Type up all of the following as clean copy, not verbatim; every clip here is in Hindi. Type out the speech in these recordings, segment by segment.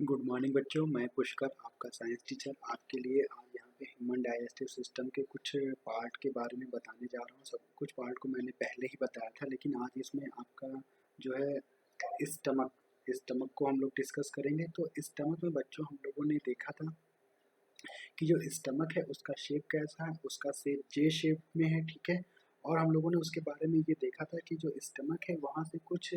गुड मॉर्निंग बच्चों, मैं पुष्कर आपका साइंस टीचर आपके लिए आज यहाँ पे ह्यूमन डाइजेस्टिव सिस्टम के कुछ पार्ट के बारे में बताने जा रहा हूँ। सब कुछ पार्ट को मैंने पहले ही बताया था, लेकिन आज इसमें आपका जो है स्टमक को हम लोग डिस्कस करेंगे। तो स्टमक में बच्चों हम लोगों ने देखा था कि जो स्टमक है उसका शेप कैसा है, उसका शेप जे शेप में है, ठीक है। और हम लोगों ने उसके बारे में ये देखा था कि जो स्टमक है वहाँ से कुछ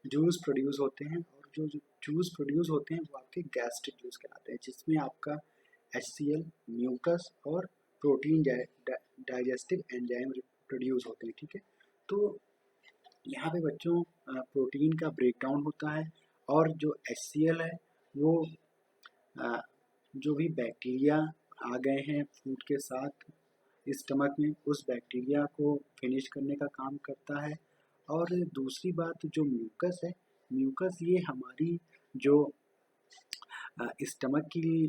जूस प्रोड्यूस होते हैं, और जो जूस प्रोड्यूस होते हैं वो आपके गैस्ट्रिक जूस कहलाते हैं, जिसमें आपका HCl, म्यूकस और प्रोटीन डाइजेस्टिव एंजाइम प्रोड्यूस होते हैं, ठीक है। तो यहाँ पे बच्चों प्रोटीन का ब्रेकडाउन होता है, और जो HCl है वो अ, जो भी बैक्टीरिया आ गए हैं फूड के साथ स्टमक में, उस बैक्टीरिया को फिनिश करने का काम करता है। और दूसरी बात जो म्यूकस है, म्यूकस ये हमारी जो स्टमक की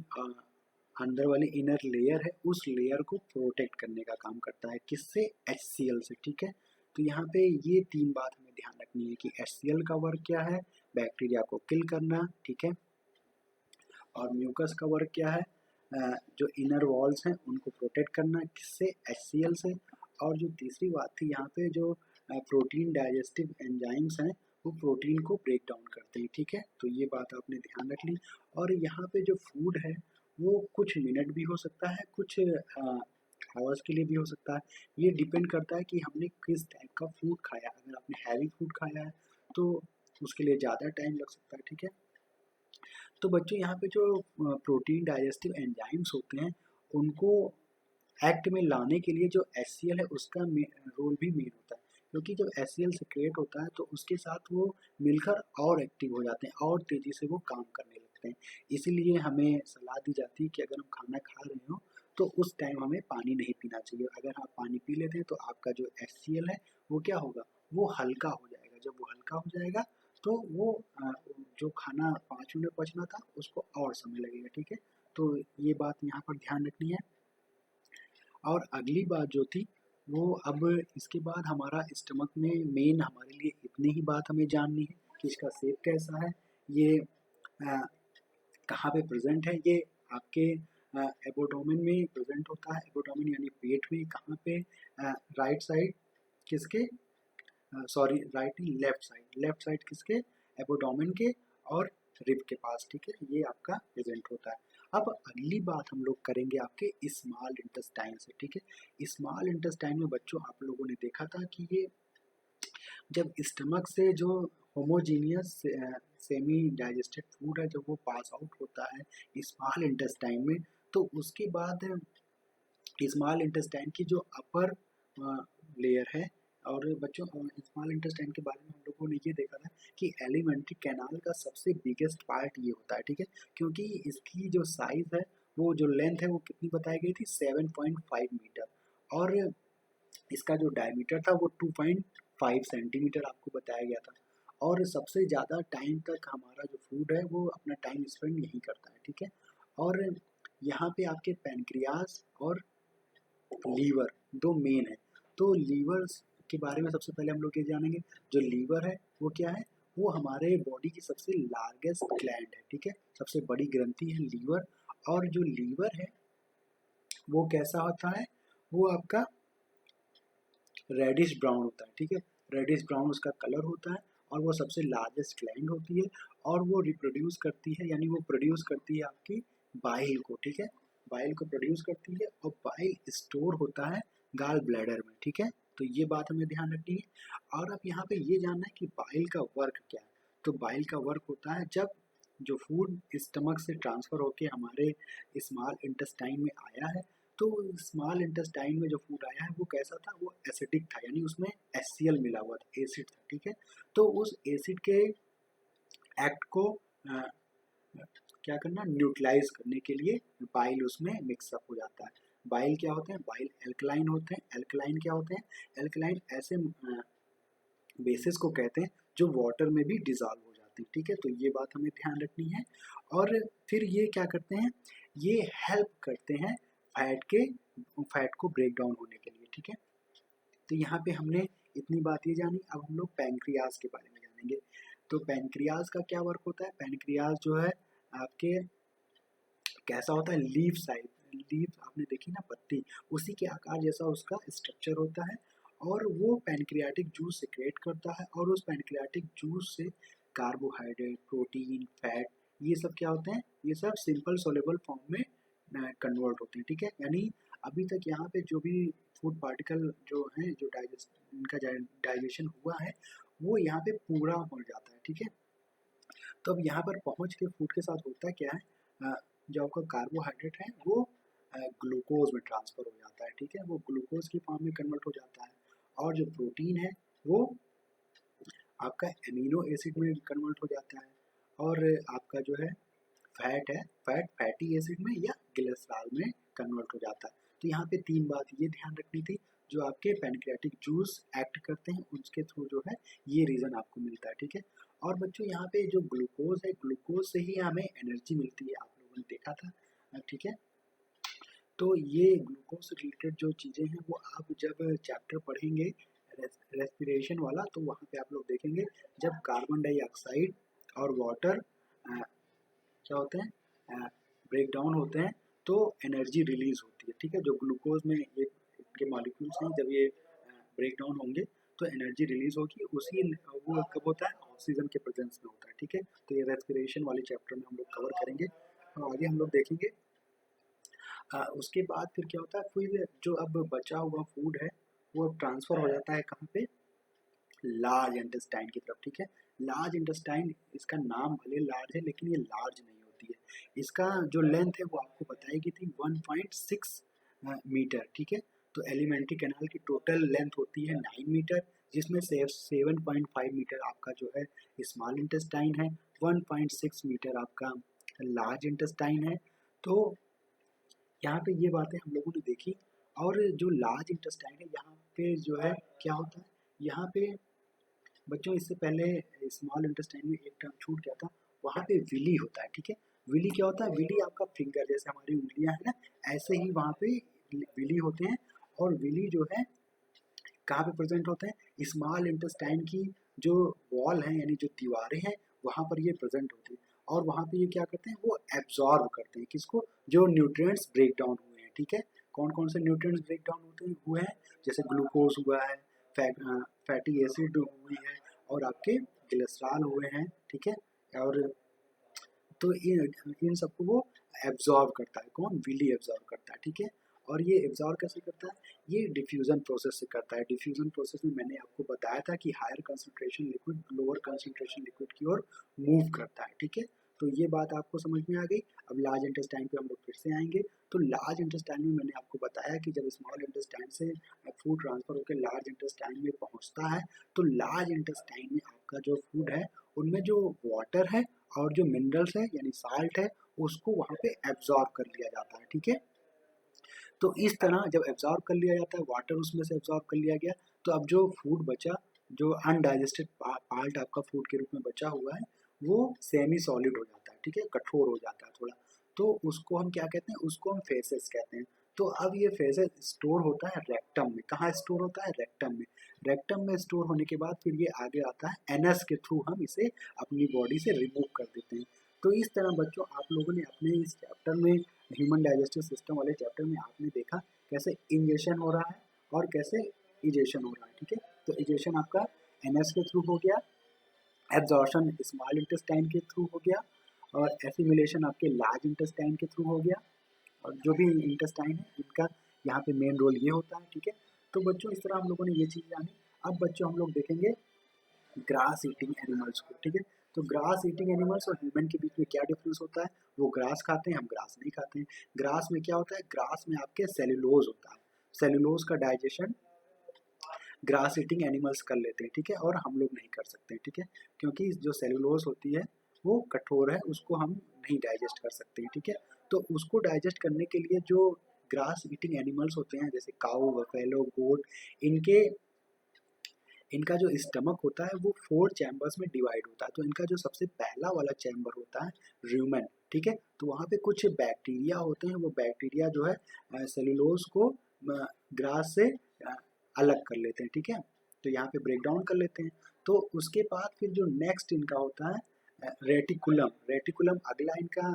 अंदर वाली इनर लेयर है, उस लेयर को प्रोटेक्ट करने का काम करता है, किससे? HCl से, ठीक है। तो यहाँ पे ये तीन बात हमें ध्यान रखनी है कि HCl का वर्क क्या है? बैक्टीरिया को किल करना, ठीक है। और म्यूकस का वर्क क्या है? जो इनर वॉल्स हैं उनको प्रोटेक्ट करना, किससे? HCl से। और जो तीसरी बात थी यहाँ पे, जो प्रोटीन डाइजेस्टिव एंजाइम्स हैं वो प्रोटीन को ब्रेक डाउन करते हैं, ठीक है। तो ये बात आपने ध्यान रख ली। और यहाँ पे जो फूड है वो कुछ मिनट भी हो सकता है, कुछ आवर्स के लिए भी हो सकता है। ये डिपेंड करता है कि हमने किस टाइप का फूड खाया। अगर आपने हैवी फूड खाया है तो उसके लिए ज़्यादा टाइम लग सकता है, ठीक है। तो बच्चों यहाँ पे जो प्रोटीन डाइजेस्टिव एंजाइम्स होते हैं उनको एक्ट में लाने के लिए जो HCl है उसका रोल भी मेन होता है, क्योंकि जब HCl सिक्रेट होता है तो उसके साथ वो मिलकर और एक्टिव हो जाते हैं और तेज़ी से वो काम करने लगते हैं। इसीलिए हमें सलाह दी जाती है कि अगर हम खाना खा रहे हो तो उस टाइम हमें पानी नहीं पीना चाहिए। अगर आप पानी पी लेते हैं तो आपका जो HCl है वो क्या होगा? वो हल्का हो जाएगा। जब वो हल्का हो जाएगा तो वो जो खाना 5 मिनट पचना था उसको और समय लगेगा, ठीक है। तो ये बात यहाँ पर ध्यान रखनी है। और अगली बात जो थी वो, अब इसके बाद हमारा स्टमक में मेन हमारे लिए इतनी ही बात हमें जाननी है कि इसका शेप कैसा है, ये कहाँ पे प्रेजेंट है। ये आपके एबोडोमेन में प्रेजेंट होता है। एबोडोमेन यानी पेट में, कहाँ पे? राइट साइड किसके? सॉरी, राइट नहीं, लेफ्ट साइड किसके? एबोडोमेन के और रिब के पास, ठीक है। ये आपका प्रेजेंट होता है। अब अगली बात हम लोग करेंगे आपके स्मॉल इंटेस्टाइन से, ठीक है। स्मॉल इंटेस्टाइन में बच्चों आप लोगों ने देखा था कि ये जब स्टमक से जो होमोजीनियस सेमी डाइजेस्टेड फूड है जब वो पास आउट होता है स्मॉल इंटेस्टाइन में, तो उसके बाद स्मॉल इंटेस्टाइन की जो अपर लेयर है, और बच्चों स्मॉल इंटेस्टाइन के बारे में हम लोगों ने ये देखा था कि एलिमेंट्री कैनाल का सबसे बिगेस्ट पार्ट ये होता है, ठीक है। क्योंकि इसकी जो साइज है, वो जो लेंथ है वो कितनी बताई गई थी? 7.5 मीटर। और इसका जो डायमीटर था वो 2.5 सेंटीमीटर आपको बताया गया था। और सबसे ज़्यादा टाइम तक हमारा जो फूड है वो अपना टाइम स्पेंड यहीं करता है, ठीक है। और यहाँ पे आपके पैनक्रियास और लीवर दो मेन है। तो लीवर के बारे में सबसे पहले हम लोग ये जानेंगे। जो लीवर है वो क्या है? वो हमारे बॉडी की सबसे लार्जेस्ट ग्लैंड है, ठीक है। सबसे बड़ी ग्रंथि है लीवर। और जो लीवर है वो कैसा होता है? वो आपका रेडिश ब्राउन होता है, ठीक है। रेडिश ब्राउन उसका कलर होता है, और वो सबसे लार्जेस्ट ग्लैंड होती है। और वो रिप्रोड्यूस करती है, यानी वो प्रोड्यूस करती है आपकी बाइल को, ठीक है। बाइल को प्रोड्यूस करती है, और बाइल स्टोर होता है गाल ब्लैडर में, ठीक है। तो ये बात हमें ध्यान रखनी है। और अब यहाँ पे ये जानना है कि बाइल का वर्क क्या है। तो बाइल का वर्क होता है जब जो फूड स्टमक से ट्रांसफर होके हमारे स्मॉल इंटेस्टाइन में आया है, तो स्मॉल इंटेस्टाइन में जो फूड आया है वो कैसा था? वो एसिडिक था, यानी उसमें HCl मिला हुआ था, एसिड था, ठीक है। तो उस एसिड के एक्ट को क्या करना? न्यूट्रलाइज करने के लिए बाइल उसमें मिक्सअप हो जाता है। बाइल क्या होते हैं? बाइल एल्कलाइन होते हैं। एल्कलाइन क्या होते हैं? एल्कलाइन ऐसे बेसिस को कहते हैं जो वाटर में भी डिजॉल्व हो जाते हैं, ठीक है। तो ये बात हमें ध्यान रखनी है। और फिर ये क्या करते हैं? ये हेल्प करते हैं फैट को ब्रेक डाउन होने के लिए, ठीक है। तो यहाँ पे हमने इतनी बात ये जानी। अब हम लोग पैंक्रियाज के बारे में जानेंगे। तो पैनक्रियाज का क्या वर्क होता है, पैनक्रियाज जो है आपके कैसा होता है, लीफ साइज, लीफ आपने देखी ना पत्ती, उसी के आकार जैसा उसका स्ट्रक्चर होता है, और वो पैनक्रियाटिक जूस सिक्रेट करता है, और उस पैनक्रियाटिक जूस से कार्बोहाइड्रेट, प्रोटीन, फैट, ये सब क्या होते हैं, ये सब सिंपल सोलेबल फॉर्म में कन्वर्ट होते हैं, ठीक है। यानी अभी तक यहाँ पे जो भी फूड पार्टिकल जो हैं, जो इनका डाइजेशन हुआ है, वो यहाँ पे पूरा हो जाता है, ठीक है। तो अब यहाँ पर पहुँच के फूड के साथ होता क्या है, जो आपका कार्बोहाइड्रेट है वो ग्लूकोज में ट्रांसफर हो जाता है, ठीक है, वो ग्लूकोज की फॉर्म में कन्वर्ट हो जाता है, और जो प्रोटीन है वो आपका एमिनो एसिड में कन्वर्ट हो जाता है, और आपका जो है फैट है, फैट फैटी एसिड में या ग्लिसरॉल में कन्वर्ट हो जाता है। तो यहाँ पे तीन बात ये ध्यान रखनी थी, जो आपके पैनक्रियाटिक जूस एक्ट करते हैं उसके थ्रू जो है ये रीज़न आपको मिलता है, ठीक है। और बच्चों यहाँ पे जो ग्लूकोज है, ग्लूकोज से ही हमें एनर्जी मिलती है, आप लोगों ने देखा था, ठीक है। तो ये ग्लूकोज से रिलेटेड जो चीज़ें हैं वो आप जब चैप्टर पढ़ेंगे रेस्पिरेशन वाला, तो वहाँ पे आप लोग देखेंगे जब कार्बन डाइऑक्साइड और वाटर क्या होते हैं, ब्रेक डाउन होते हैं, तो एनर्जी रिलीज होती है, ठीक है। जो ग्लूकोज में ये इनके मॉलिक्यूल्स हैं, जब ये ब्रेक डाउन होंगे तो एनर्जी रिलीज होगी, उसी वो कब होता है, ऑक्सीजन के प्रेजेंस में होता है, ठीक है। तो ये रेस्पिरेशन वाले चैप्टर में हम लोग कवर करेंगे, और आगे हम लोग देखेंगे। उसके बाद फिर क्या होता है, फिर जो अब बचा हुआ फूड है वो ट्रांसफ़र हो जाता है कहाँ पे, लार्ज इंटेस्टाइन की तरफ, ठीक है। लार्ज इंटेस्टाइन, इसका नाम भले लार्ज है लेकिन ये लार्ज नहीं होती है, इसका जो लेंथ है वो आपको बताएगी थी 1.6 मीटर, ठीक है। तो एलिमेंट्री कैनाल की टोटल लेंथ होती है 9 मीटर, जिसमें से 7.5 मीटर आपका जो है स्मॉल इंटेस्टाइन है, 1.6 मीटर आपका लार्ज इंटेस्टाइन है। तो यहाँ पे ये बातें हम लोगों ने देखी, और जो लार्ज इंटेस्टाइन है यहाँ पे जो है क्या होता है, यहाँ पे बच्चों इससे पहले स्मॉल इंटेस्टाइन में एक टर्म छूट गया था, वहाँ पे विली होता है, ठीक है। विली क्या होता है, विली आपका फिंगर, जैसे हमारी उंगलियां है ना, ऐसे ही वहाँ पे विली होते हैं, और विली जो है कहाँ पे प्रेजेंट होते हैं, स्मॉल इंटेस्टाइन की जो वॉल है यानी जो दीवारें हैं वहाँ पर ये प्रेजेंट होती है, और वहाँ पे ये क्या करते हैं, वो एब्जॉर्ब करते हैं किसको, जो न्यूट्रिएंट्स ब्रेक डाउन हुए हैं, ठीक है। कौन कौन से न्यूट्रिएंट्स ब्रेक डाउन हुए हैं, जैसे ग्लूकोज हुआ है, फैटी एसिड हुई है, और आपके ग्लिसरॉल हुए हैं, ठीक है। और तो इन सबको वो एब्जॉर्ब करता है, कौन, विली एब्जॉर्ब करता है, ठीक है। और ये एब्जॉर्ब कैसे करता है, ये डिफ्यूजन प्रोसेस से करता है। डिफ्यूजन प्रोसेस में मैंने आपको बताया था कि higher concentration liquid lower concentration liquid की ओर मूव करता है, ठीक है। तो ये बात आपको समझ में आ गई। अब लार्ज इंटेस्टाइन पे हम लोग फिर से आएंगे। तो लार्ज इंटेस्टाइन में मैंने आपको बताया कि जब स्मॉल इंटेस्टाइन से फूड ट्रांसफर होकर लार्ज इंटेस्टाइन में पहुंचता है, तो लार्ज इंटेस्टाइन में आपका जो फूड है उनमें जो वाटर है और जो मिनरल्स है यानी साल्ट है, उसको वहाँ पे एब्जॉर्ब कर लिया जाता है, ठीक है। तो इस तरह जब एब्जॉर्ब कर लिया जाता है, वाटर उसमें से एब्जॉर्ब कर लिया गया, तो अब जो फूड बचा, जो अनडाइजेस्टेड पार्ट आपका फूड के रूप में बचा हुआ है, वो सेमी सॉलिड हो जाता है, ठीक है, कठोर हो जाता है थोड़ा। तो उसको हम क्या कहते हैं, उसको हम फेसेस कहते हैं। तो अब ये फेसेस स्टोर होता है रेक्टम में। कहाँ स्टोर होता है, रेक्टम में। रेक्टम में स्टोर होने के बाद फिर ये आगे आता है एनस के थ्रू, हम इसे अपनी बॉडी से रिमूव कर देते हैं। तो इस तरह बच्चों आप लोगों ने अपने इस चैप्टर में, ह्यूमन डाइजेस्टिव सिस्टम वाले चैप्टर में आपने देखा कैसे इंजेशन हो रहा है और कैसे इजेशन हो रहा है, ठीक है। तो इजेशन आपका एनएस के थ्रू हो गया, एब्जॉर्शन स्मॉल इंटेस्टाइन के थ्रू हो गया, और एसिमिलेशन आपके लार्ज इंटेस्टाइन के थ्रू हो गया, और जो भी इंटेस्टाइन है इनका यहाँ पे मेन रोल ये होता है, ठीक है। तो बच्चों इस तरह हम लोगों ने ये चीज़ जानी। अब बच्चों हम लोग देखेंगे ग्रास ईटिंग एनिमल्स को, ठीक है। तो ग्रास ईटिंग एनिमल्स और ह्यूमन के बीच में क्या डिफरेंस होता है, वो ग्रास खाते हैं, हम ग्रास नहीं खाते हैं। ग्रास में क्या होता है, ग्रास में आपके सेलुलोज होता है, सेलुलोज का डाइजेशन ग्रास ईटिंग एनिमल्स कर लेते हैं, ठीक है, और हम लोग नहीं कर सकते हैं, ठीक है, क्योंकि जो सेलुलोज होती है वो कठोर है, उसको हम नहीं डाइजेस्ट कर सकते हैं, ठीक है। तो उसको डाइजेस्ट करने के लिए जो ग्रास ईटिंग एनिमल्स होते हैं जैसे काऊ, बफेलो, गोट, इनके इनका जो स्टमक होता है वो 4 चैम्बर्स में डिवाइड होता है। तो इनका जो सबसे पहला वाला चैम्बर होता है रूमेन, ठीक है। तो वहाँ पे कुछ बैक्टीरिया होते हैं, वो बैक्टीरिया जो है सेलुलोज को ग्रास से अलग कर लेते हैं, ठीक है। तो यहाँ पे ब्रेक डाउन कर लेते हैं। तो उसके बाद फिर जो नेक्स्ट इनका होता है रेटिकुलम। रेटिकुलम अगला इनका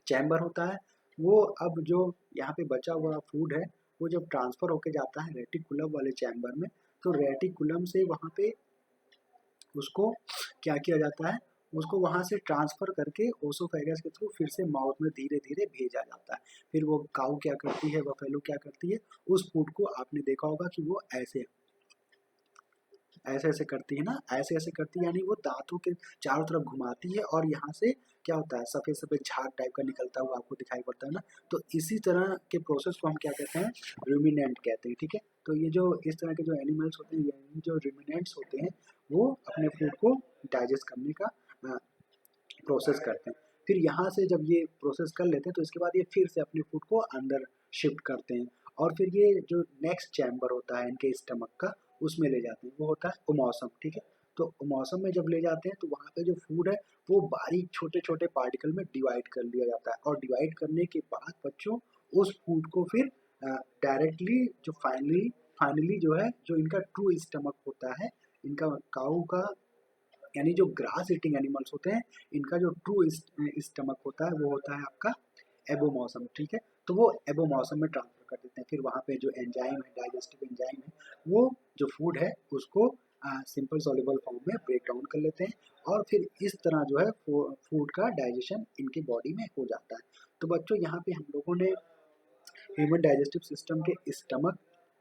चैम्बर होता है। वो अब जो यहाँ पे बचा हुआ फूड है वो जब ट्रांसफर होके जाता है रेटिकुलम वाले चैम्बर में, तो रेटिकुलम से वहाँ पे उसको क्या किया जाता है, उसको वहाँ से ट्रांसफर करके ओसोफेगस के थ्रू फिर से माउथ में धीरे धीरे भेजा जाता है। फिर वो काऊ क्या करती है, बफेलो क्या करती है, उस फूड को आपने देखा होगा कि वो ऐसे ऐसे ऐसे करती है ना, ऐसे ऐसे करती है, यानी वो दांतों के चारों तरफ घुमाती है और यहाँ से क्या होता है, सफेद सफेद झाग टाइप का निकलता हुआ आपको दिखाई पड़ता है ना। तो इसी तरह के प्रोसेस को हम क्या कहते हैं, रूमिनेंट कहते हैं, ठीक है। तो ये जो इस तरह के जो एनिमल्स होते हैं, यानी जो रूमिनेंट्स होते हैं, वो अपने फूड को डाइजेस्ट करने का प्रोसेस करते हैं। फिर यहाँ से जब ये प्रोसेस कर लेते हैं तो इसके बाद ये फिर से अपने फूड को अंदर शिफ्ट करते हैं और फिर ये जो नेक्स्ट चैम्बर होता है इनके स्टमक का, उसमें ले जाते हैं, वो होता है ओमोसम, ठीक है। तो ओमोसम में जब ले जाते हैं तो वहाँ पे जो फूड है वो बारीक छोटे छोटे पार्टिकल में डिवाइड कर दिया जाता है, और डिवाइड करने के बाद बच्चों उस फूड को फिर डायरेक्टली जो फाइनली जो है, जो इनका ट्रू स्टमक होता है, इनका काऊ का, यानी जो ग्रास ईटिंग एनिमल्स होते हैं, इनका जो ट्रू स्टमक होता है वो होता है आपका एबोमॉसम, ठीक है। तो वो एबोमॉसम में ट्रांसफर कर देते हैं। फिर वहाँ पे जो एंजाइम है, डाइजेस्टिव एंजाइम है, वो जो फूड है उसको सिंपल सॉल्युबल फॉर्म में ब्रेक डाउन कर लेते हैं, और फिर इस तरह जो है फूड का डाइजेशन इनकी बॉडी में हो जाता है। तो बच्चों यहाँ पे हम लोगों ने ह्यूमन डाइजेस्टिव सिस्टम के stomach,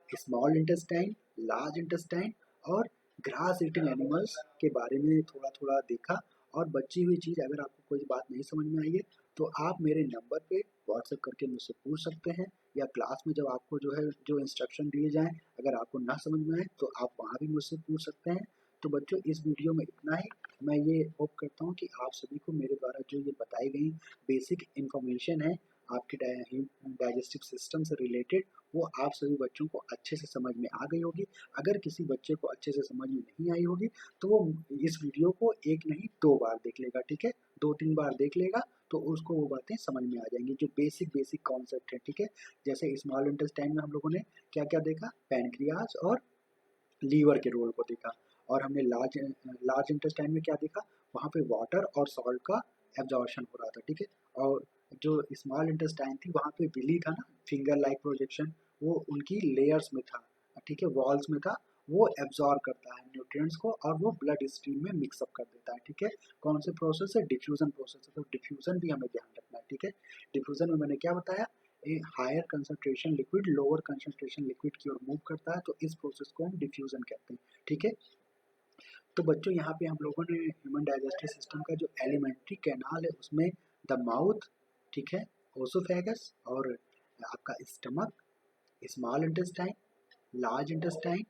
small intestine, large intestine और ग्रास ईटिंग एनिमल्स के बारे में थोड़ा थोड़ा देखा। और बची हुई चीज़ अगर आपको कोई बात नहीं समझ में आई है तो आप मेरे नंबर पे व्हाट्सएप करके मुझसे पूछ सकते हैं, या क्लास में जब आपको जो है जो इंस्ट्रक्शन दिए जाएं, अगर आपको ना समझ में आए तो आप वहाँ भी मुझसे पूछ सकते हैं। तो बच्चों इस वीडियो में इतना ही। मैं ये होप करता हूँ कि आप सभी को मेरे द्वारा जो ये बताई गई बेसिक इन्फॉर्मेशन है आपके डाइजेस्टिव सिस्टम से रिलेटेड, वो आप सभी बच्चों को अच्छे से समझ में आ गई होगी। अगर किसी बच्चे को अच्छे से समझ में नहीं आई होगी तो वो इस वीडियो को एक नहीं 2 बार देख लेगा, ठीक है। 2-3 बार देख लेगा तो उसको वो बातें समझ में आ जाएंगी, जो बेसिक बेसिक कॉन्सेप्ट है, ठीक है। जैसे स्मॉल इंटेस्टाइन में हम लोगों ने क्या क्या देखा, पैनक्रियाज और लीवर के रोल को देखा। और हमने लार्ज इंटेस्टाइन में क्या देखा, वहाँ पे वाटर और सॉल्ट का एब्जॉर्प्शन हो रहा था, ठीक है। और जो स्मॉल इंटेस्टाइन थी वहाँ पे विली था ना, फिंगर लाइक प्रोजेक्शन, वो उनकी लेयर्स में था, ठीक है, वॉल्स में था। वो एब्जॉर्ब करता है न्यूट्रिएंट्स को और वो ब्लड स्ट्रीम में मिक्सअप कर देता है, ठीक है। कौन से प्रोसेस है, डिफ्यूजन प्रोसेस है। तो डिफ्यूजन भी हमें ध्यान रखना है, ठीक है। डिफ्यूजन में मैंने क्या बताया, a higher concentration liquid lower concentration liquid की ओर मूव करता है, तो इस प्रोसेस को हम डिफ्यूजन कहते हैं, ठीक है। तो बच्चों यहाँ पे हम लोगों ने ह्यूमन डाइजेस्टिव सिस्टम का जो एलिमेंट्री कैनाल है उसमें द माउथ, ठीक है, ओसोफेगस और आपका stomach, small intestine, large intestine,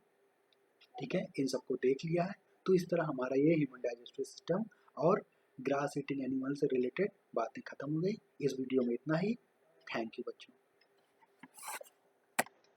ठीक है, इन सबको देख लिया है। तो इस तरह हमारा ये ह्यूमन डाइजेस्टिव सिस्टम और ग्रास ईटिंग एनिमल से रिलेटेड बातें खत्म हो गई। इस वीडियो में इतना ही। थैंक यू बच्चों।